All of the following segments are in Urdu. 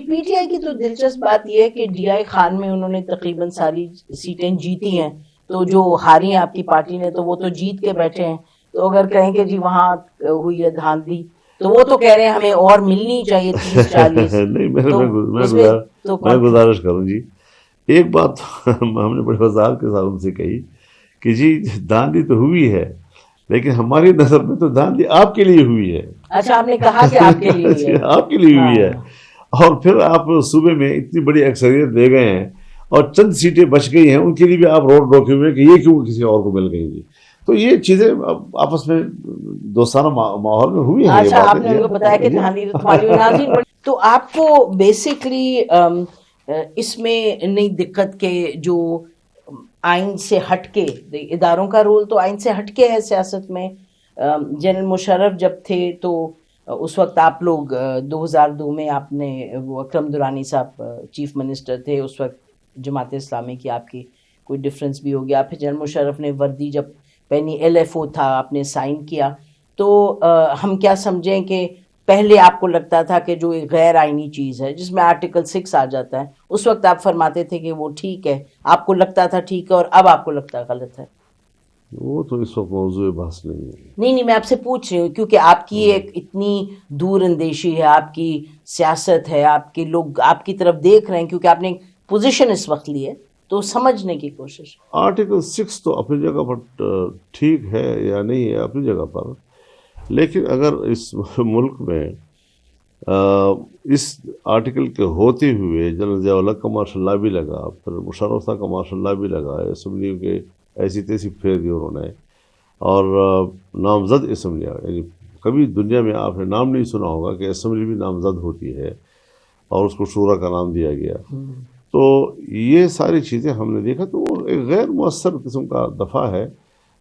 پی ٹی آئی کی تو دلچسپ بات یہ ہے کہ ڈی آئی خان میں انہوں نے تقریباً ساری سیٹیں جیتی ہیں، تو جو ہاری ہیں آپ کی پارٹی نے تو وہ تو جیت کے بیٹھے ہیں. تو اگر کہیں کہ جی وہاں ہوئی ہے دھاندلی تو وہ تو کہہ رہے ہیں ہمیں اور ملنی چاہیے 30-40. نہیں تو میں گزارش کروں جی، ایک بات ہم نے بڑے وضاحت کے ساتھ ان سے کہی کہ جی دھاندلی تو ہوئی ہے لیکن ہماری نظر میں تو دھاندلی آپ کے لیے ہوئی ہے. اچھا آپ نے کہا کہ آپ کے لیے ہوئی ہے. آپ کے لیے ہوئی ہے، اور پھر آپ صوبے میں اتنی بڑی اکثریت دے گئے ہیں اور چند سیٹیں بچ گئی ہیں، ان کے لیے بھی آپ روڈ روکے ہوئے کہ یہ کیوں کسی اور کو مل گئی جی. تو یہ چیزیں آپس میں دوستانہ ماحول میں ہوئی ہیں. اچھا آپ نے ان کو بتایا کہ دھاندلی تو تمہاری ناظرین. تو آپ کو بیسکلی اس میں نہیں دقت کہ جو آئین سے ہٹ کے، اداروں کا رول تو آئین سے ہٹ کے ہے سیاست میں. جنرل مشرف جب تھے تو اس وقت آپ لوگ 2002 میں آپ نے وہ اکرم درانی صاحب چیف منسٹر تھے، اس وقت جماعت اسلامی کی آپ کی کوئی ڈفرینس بھی ہو گیا. پھر جنرل مشرف نے وردی جب پہنی، ایل ایف او تھا، آپ نے سائن کیا. تو ہم کیا سمجھیں کہ پہلے آپ کو لگتا تھا کہ جو غیر آئینی چیز ہے جس میں آرٹیکل 6 آ جاتا ہے، اس وقت آپ فرماتے تھے کہ وہ ٹھیک ہے، آپ کو لگتا تھا ٹھیک ہے، اور اب آپ کو لگتا ہے غلط ہے. وہ تو اس وقت موضوع بحث نہیں ہے. نہیں میں آپ سے پوچھ رہی ہوں کیونکہ آپ کی ایک اتنی دور اندیشی ہے، آپ کی سیاست ہے، آپ کے لوگ آپ کی طرف دیکھ رہے ہیں کیونکہ آپ نے پوزیشن اس وقت لی ہے، تو سمجھنے کی کوشش. آرٹیکل 6 تو اپنی جگہ پر ٹھیک ہے یا نہیں ہے اپنی جگہ پر، لیکن اگر اس ملک میں اس آرٹیکل کے ہوتے ہوئے جنرل ضیاء الحق کا مارشل لا بھی لگا، پھر مشرف صاحب کا مارشل لا بھی لگا، اسمبلی کے ایسی تیسی پھیر دی انہوں نے، اور نامزد اسمبلیاں، یعنی کبھی دنیا میں آپ نے نام نہیں سنا ہوگا کہ اسمبلی بھی نامزد ہوتی ہے اور اس کو شورا کا نام دیا گیا. تو یہ ساری چیزیں ہم نے دیکھا تو وہ ایک غیر مؤثر قسم کا دفعہ ہے.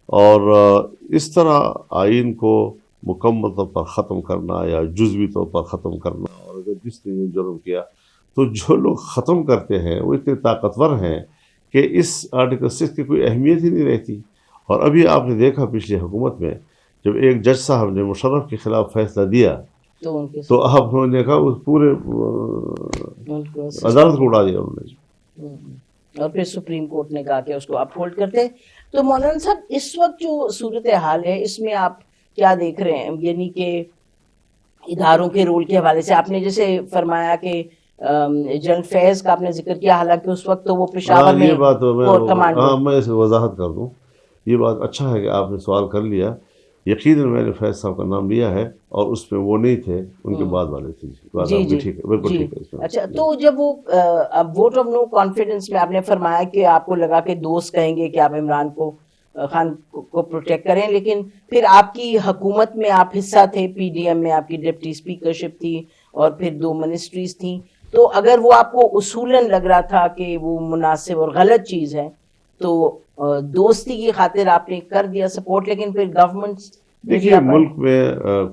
اور اس طرح آئین کو مکمل طور پر ختم کرنا یا جزوی طور پر ختم کرنا، اور اگر جس نے یہ جرم کیا تو جو لوگ ختم کرتے ہیں وہ اتنے طاقتور ہیں کہ اس آرٹیکل 6 کی کوئی اہمیت ہی نہیں رہتی. اور ابھی آپ نے دیکھا پچھلی حکومت میں جب ایک جج صاحب نے مشرف کے خلاف فیصلہ دیا تو آپ نے دیکھا اس پورے عدالت کو اڑا دیا انہوں نے، اور پھر سپریم کورٹ نے کہا کہ اس کو اپ ہولڈ کرتے. تو مولانا صاحب اس وقت جو صورتحال ہے اس میں آپ کیا دیکھ رہے ہیں؟ یعنی کہ اداروں کے رول کے حوالے سے آپ نے جیسے فرمایا کہ جنرل فیض کا آپ نے ذکر کیا، حالانکہ اس وقت تو وہ پشاور میں میں اس وضاحت کر دوں. یہ بات اچھا ہے کہ آپ نے سوال کر لیا. یقیناً میں نے فیض صاحب کا نام لیا ہے اور اس میں وہ نہیں تھے، ان کے بعد والے تھے. جی ٹھیک ہے، بالکل ٹھیک ہے. اچھا تو جب وہ ووٹ آف نو کانفیڈنس میں آپ نے فرمایا کہ آپ کو لگا کہ دوست کہیں گے کہ آپ عمران خان کو پروٹیکٹ کریں، لیکن پھر آپ کی حکومت میں آپ حصہ تھے، پی ڈی ایم میں آپ کی ڈپٹی اسپیکرشپ تھی اور پھر 2 منسٹریز تھیں. تو اگر وہ آپ کو اصولاً لگ رہا تھا کہ وہ مناسب اور غلط چیز ہے تو دوستی کی خاطر آپ نے کر دیا سپورٹ، لیکن پھر گورنمنٹ دیکھیے ملک میں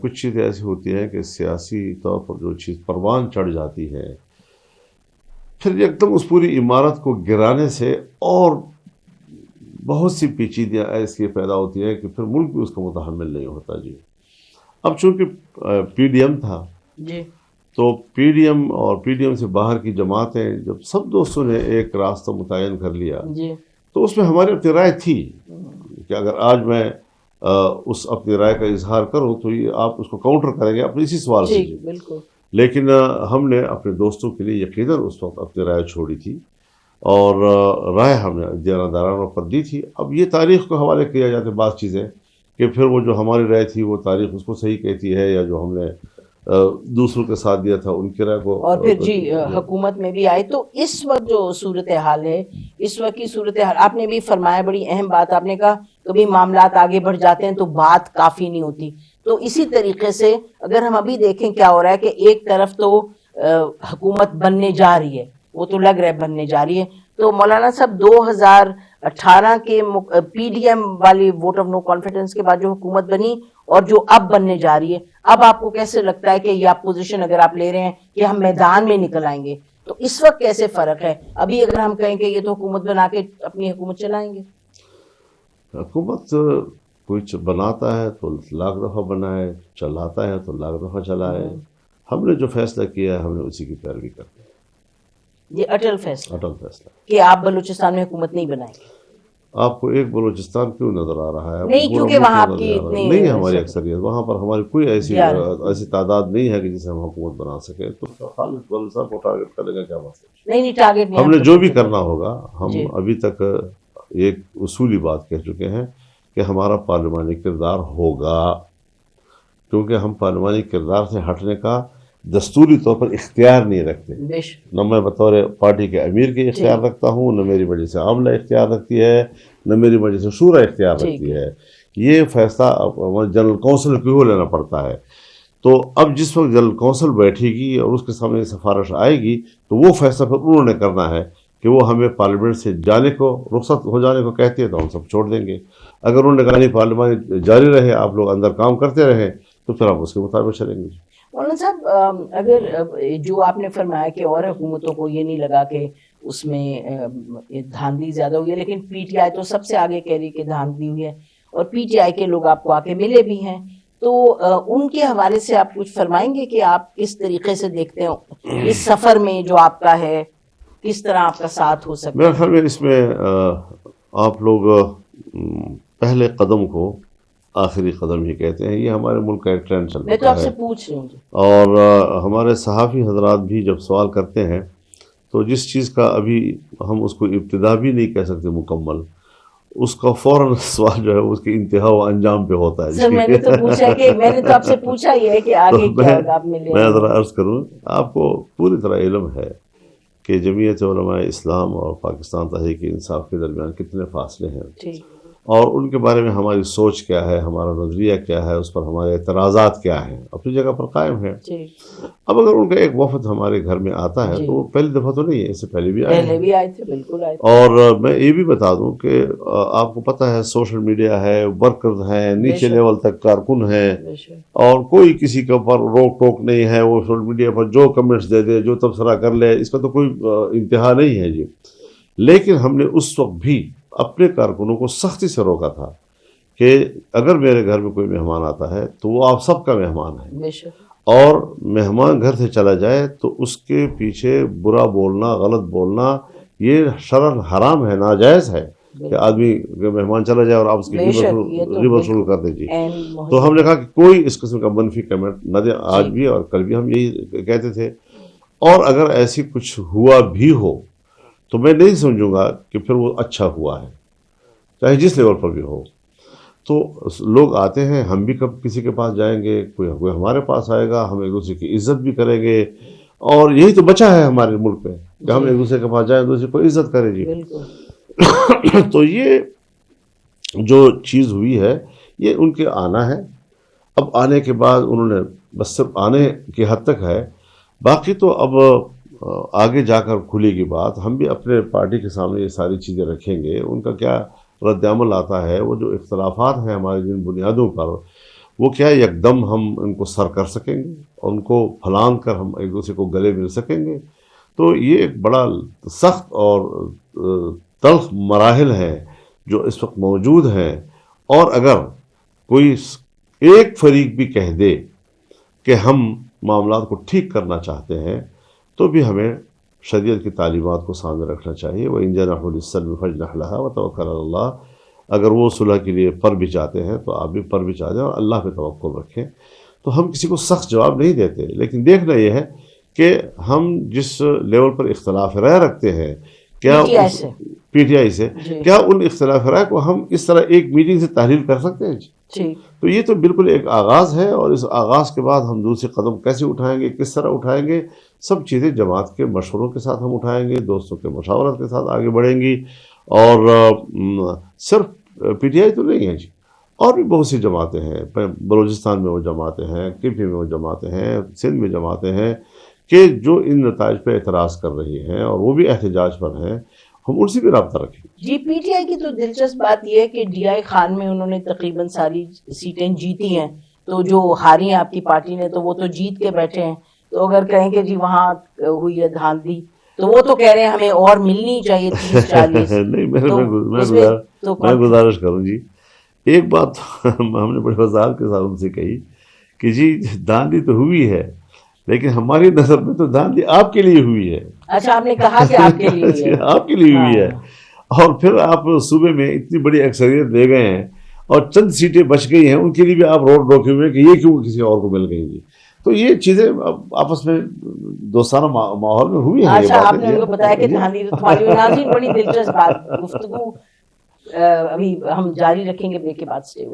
کچھ چیزیں ایسی ہوتی ہیں کہ سیاسی طور پر جو چیز پروان چڑھ جاتی ہے پھر ایک دم اس پوری عمارت کو گرانے سے اور بہت سی پیچیدیاں ایسی پیدا ہوتی ہیں کہ پھر ملک بھی اس کا متحمل نہیں ہوتا. جی اب چونکہ پی ڈی ایم تھا تو پی ڈی ایم اور پی ڈی ایم سے باہر کی جماعتیں جب سب دوستوں نے ایک راستہ متعین کر لیا تو اس میں ہماری اپنی رائے تھی کہ اگر آج میں اس اپنی رائے کا اظہار کروں تو یہ آپ اس کو کاؤنٹر کریں گے اپنے اسی سوال سے. لیکن ہم نے اپنے دوستوں کے لیے یقیناً اس وقت اپنی رائے چھوڑی تھی اور رائے ہم نے دیانتدارانہ پر دی تھی. اب یہ تاریخ کو حوالے کیا جاتے بعض چیزیں کہ پھر وہ جو ہماری رائے تھی وہ تاریخ اس کو صحیح کہتی ہے یا جو ہم نے دوسروں کے ساتھ دیا تھا ان کی رائے کو. اور پھر حکومت میں بھی آئے. تو اس وقت جو صورتحال ہے، اس وقت کی صورتحال آپ نے بھی فرمایا، بڑی اہم بات آپ نے کہا، کبھی معاملات آگے بڑھ جاتے ہیں تو بات کافی نہیں ہوتی. تو اسی طریقے سے اگر ہم ابھی دیکھیں کیا ہو رہا ہے کہ ایک طرف تو حکومت بننے جا رہی ہے، وہ تو لگ رہا ہے بننے جا رہی ہے. تو مولانا صاحب 2018 کے پی ڈی ایم والی ووٹ آف نو کانفیڈنس کے بعد جو حکومت بنی اور جو اب بننے جا رہی ہے، اب آپ کو کیسے لگتا ہے کہ یہ اپوزیشن اگر آپ لے رہے ہیں کہ ہم میدان میں نکل آئیں گے، تو اس وقت کیسے فرق ہے؟ ابھی اگر ہم کہیں کہ یہ تو حکومت بنا کے اپنی حکومت چلائیں گے. حکومت کوئی بناتا ہے تو لاکھ دفعہ بنائے، چلاتا ہے تو لاکھ دفعہ چلائے. ہم نے جو فیصلہ کیا ہے ہم نے اسی کی پیروی کرنی ہے. یہ اٹل فیصلہ اٹل فیصلہ. کہ آپ بلوچستان میں حکومت نہیں بنائیں گے. آپ کو ایک بلوچستان کیوں نظر آ رہا ہے؟ نہیں، کیونکہ وہاں آپ کی اتنی نہیں ہے ہماری اکثریت وہاں پر، ہماری کوئی ایسی تعداد نہیں ہے کہ جسے ہم حکومت بنا سکے. تو خالد بلوچستان کو ٹارگیٹ کرنے کا کیا مطلب؟ نہیں ٹارگیٹ نہیں. ہم نے جو بھی کرنا ہوگا ہم ابھی تک ایک اصولی بات کہہ چکے ہیں کہ ہمارا پارلیمانی کردار ہوگا، کیونکہ ہم پارلیمانی کردار سے ہٹنے کا دستوری طور پر اختیار نہیں رکھتے. نہ میں بطور پارٹی کے امیر کے اختیار رکھتا ہوں، نہ میری مجلس عاملہ اختیار رکھتی ہے، نہ میری مجلس شورا اختیار رکھتی ہے. یہ فیصلہ جنرل کونسل کو لینا پڑتا ہے. تو اب جس وقت جنرل کونسل بیٹھے گی اور اس کے سامنے سفارش آئے گی تو وہ فیصلہ پھر انہوں نے کرنا ہے کہ وہ ہمیں پارلیمنٹ سے جانے کو، رخصت ہو جانے کو کہتے ہیں تو ہم سب چھوڑ دیں گے. اگر انہوں نے کہا نہیں پارلیمان جاری رہے، آپ لوگ اندر کام کرتے رہیں، تو پھر ہم اس کے مطابق چلیں گے. مولانا صاحب، اگر جو آپ نے فرمایا کہ اور حکومتوں کو یہ نہیں لگا کہ اس میں دھاندلی زیادہ ہوئی ہے، لیکن پی ٹی آئی تو سب سے آگے کہہ رہی کہ دھاندلی ہوئی ہے، اور پی ٹی آئی کے لوگ آپ کو آ کے ملے بھی ہیں، تو ان کے حوالے سے آپ کچھ فرمائیں گے کہ آپ کس طریقے سے دیکھتے ہیں اس سفر میں جو آپ کا ہے، کس طرح آپ کا ساتھ ہو سکتا ہے؟ میرے خیال میں اس میں آپ لوگ پہلے قدم کو آخری قدم ہی کہتے ہیں. یہ ہمارے ملک کا ایک ٹرینڈ چل رہا ہے. میں تو آپ سے پوچھ رہی ہوں. اور ہمارے صحافی حضرات بھی جب سوال کرتے ہیں تو جس چیز کا ابھی ہم اس کو ابتدا بھی نہیں کہہ سکتے مکمل، اس کا فوراً سوال جو ہے اس کی انتہا و انجام پہ ہوتا ہے. سر میں نے تو پوچھا کہ میں نے تو آپ سے پوچھا یہ ہے کہ آگے کیا ہوگا. آپ ملے میں ذرا عرض کروں، آپ کو پوری طرح علم ہے کہ جمعیت علماء اسلام اور پاکستان تحریک انصاف کے درمیان کتنے فاصلے ہیں، اور ان کے بارے میں ہماری سوچ کیا ہے، ہمارا نظریہ کیا ہے، اس پر ہمارے اعتراضات کیا ہیں، اپنی جگہ پر قائم ہے. اب اگر ان کا ایک وفد ہمارے گھر میں آتا ہے تو وہ پہلی دفعہ تو نہیں ہے، اس سے پہلے بھی آئے تھے. بالکل آئے. اور میں یہ بھی بتا دوں کہ آپ کو پتہ ہے سوشل میڈیا ہے، ورکرز ہیں، نیچے لیول تک کارکن ہیں، اور کوئی کسی کے اوپر روک ٹوک نہیں ہے. وہ سوشل میڈیا پر جو کمنٹس دے دے، جو تبصرہ کر لے، اس کا تو کوئی انتہا نہیں ہے جی. لیکن ہم نے اس وقت بھی اپنے کارکنوں کو سختی سے روکا تھا کہ اگر میرے گھر میں کوئی مہمان آتا ہے تو وہ آپ سب کا مہمان ہے، اور مہمان گھر سے چلا جائے تو اس کے پیچھے برا بولنا، غلط بولنا، یہ شرعاً حرام ہے، ناجائز ہے کہ آدمی مہمان چلا جائے اور آپ اس کی غیبت شروع کر دیں جی. تو ہم نے کہا کہ کوئی اس قسم کا منفی کمنٹ نہ دیں. آج بھی اور کل بھی ہم یہی کہتے تھے. اور اگر ایسی کچھ ہوا بھی ہو تو میں نہیں سمجھوں گا کہ پھر وہ اچھا ہوا ہے، چاہے جس لیول پر بھی ہو. تو لوگ آتے ہیں، ہم بھی کب کسی کے پاس جائیں گے، کوئی ہمارے پاس آئے گا، ہم ایک دوسرے کی عزت بھی کریں گے. اور یہی تو بچا ہے ہمارے ملک میں کہ ہم ایک دوسرے کے پاس جائیں، دوسرے کو عزت کریں جی. تو یہ جو چیز ہوئی ہے یہ ان کے آنا ہے. اب آنے کے بعد انہوں نے بس صرف آنے کی حد تک ہے، باقی تو اب آگے جا کر کھلے گی بات. ہم بھی اپنے پارٹی کے سامنے یہ ساری چیزیں رکھیں گے. ان کا کیا رد عمل آتا ہے، وہ جو اختلافات ہیں ہمارے جن بنیادوں پر، وہ کیا یکدم ہم ان کو سر کر سکیں گے اور ان کو پھلانگ کر ہم ایک دوسرے کو گلے مل سکیں گے. تو یہ ایک بڑا سخت اور تلخ مراحل ہیں جو اس وقت موجود ہیں. اور اگر کوئی ایک فریق بھی کہہ دے کہ ہم معاملات کو ٹھیک کرنا چاہتے ہیں تو بھی ہمیں شریعت کی تعلیمات کو سامنے رکھنا چاہیے. وَإِن جَنَحُوا لِلسَّلْمِ فَاجْنَحْ لَهَا وَتَوَكَّلْ عَلَى اللَّهِ. اگر وہ صلح کے لیے پر بھی چاہتے ہیں تو آپ بھی پر بھی چاہتے ہیں اور اللہ پہ توکل رکھیں. تو ہم کسی کو سخت جواب نہیں دیتے، لیکن دیکھنا یہ ہے کہ ہم جس لیول پر اختلاف رائے رکھتے ہیں، کیا پی ٹی آئی سے، کیا ان اختلاف رائے کو ہم اس طرح ایک میٹنگ سے تحلیل کر سکتے ہیں جی؟ تو یہ تو بالکل ایک آغاز ہے، اور اس آغاز کے بعد ہم دوسرے قدم کیسے اٹھائیں گے، کس طرح اٹھائیں گے، سب چیزیں جماعت کے مشوروں کے ساتھ ہم اٹھائیں گے، دوستوں کے مشاورت کے ساتھ آگے بڑھیں گی. اور صرف پی ٹی آئی تو نہیں ہے جی، اور بھی بہت سی جماعتیں ہیں. بلوچستان میں وہ جماعتیں ہیں، کے پی میں وہ جماعتیں ہیں، سندھ میں جماعتیں ہیں کہ جو ان نتائج پہ اعتراض کر رہی ہیں اور وہ بھی احتجاج پر ہیں. ہم ان سے بھی رابطہ رکھیں گے جی. پی ٹی آئی کی تو دلچسپ بات یہ ہے کہ ڈی آئی خان میں انہوں نے تقریباً ساری سیٹیں جیتی ہیں، تو جو ہاری ہیں آپ کی پارٹی نے تو وہ تو جیت کے بیٹھے ہیں. تو اگر کہیں کہ جی وہاں ہوئی ہے دھاندلی تو وہ تو کہہ رہے ہیں ہمیں اور ملنی چاہیے 30-40. نہیں، میں گزارش کروں جی، ایک بات ہم نے بڑے وضاحت کے ساتھ ان سے کہی کہ جی دھاندلی تو ہوئی ہے، لیکن ہماری نظر میں تو دھاندلی آپ کے لیے ہوئی ہے. اچھا آپ نے کہا کہ آپ کے لیے ہے. آپ کے لیے ہوئی ہے. اور پھر آپ صوبے میں اتنی بڑی اکثریت دے گئے ہیں اور چند سیٹیں بچ گئی ہیں، ان کے لیے بھی آپ روڈ روکے ہوئے ہیں کہ یہ کیوں کسی اور کو مل گئی تھی. تو یہ چیزیں آپس میں دوستانہ ماحول میں ہوئی ہیں. اچھا آپ نے ان کو بتایا کہ دھاندلی تو تمہاری ہوئی. ناظرین بڑی دلچسپ بات گفتگو ابھی ہم جاری رکھیں گے بریک کے بعد سے.